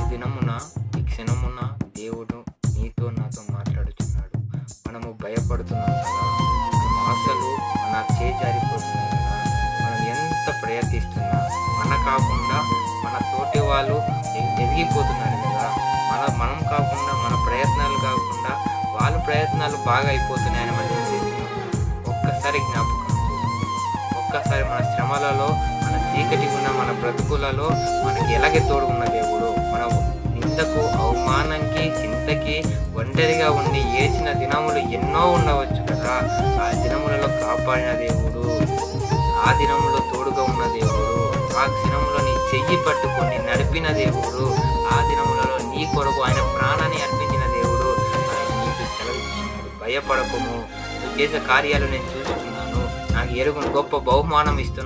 దినమున ఈ క్షణమున దేవుడు నీతో నాతో మాట్లాడుచున్నాడు. మనము భయపడుతున్నాం కదా, మన ఆశలు మన చేజారిపోతున్నాయి కదా, మనం ఎంత ప్రయత్నిస్తున్నా మన కాకుండా మన తోటి వాళ్ళు ఎదిగిపోతున్నారు కదా, మనం కాకుండా మన ప్రయత్నాలు కాకుండా వాళ్ళ ప్రయత్నాలు బాగా అయిపోతున్నాయని మనం చేస్తున్నాం. ఒక్కసారి జ్ఞాపకం ఒక్కసారి మన శ్రమలలో, మన చీకటి ఉన్న మన బ్రతుకులలో మనకి ఎలాగే తోడున్న దేవుడు, మన నిందకు అవమానంకి చింతకి ఒంటరిగా ఉండి ఏచిన దినములు ఎన్నో ఉండవచ్చు కదా, ఆ దినములలో కాపాడిన దేవుడు, ఆ దినములో తోడుగా ఉన్న దేవుడు, ఆ దినములో నీ చెయ్యి పట్టుకొని నడిపిన దేవుడు, ఆ దినములలో నీ కొరకు ఆయన ప్రాణాన్ని అర్పించిన దేవుడు ఆయన నీకు సెలవిస్తున్నాడు. భయపడకము, నువ్వు చేసే కార్యాలు నేను చూస్తున్నాను, నాకు ఎరుగును గొప్ప బహుమానం ఇస్తున్నాను.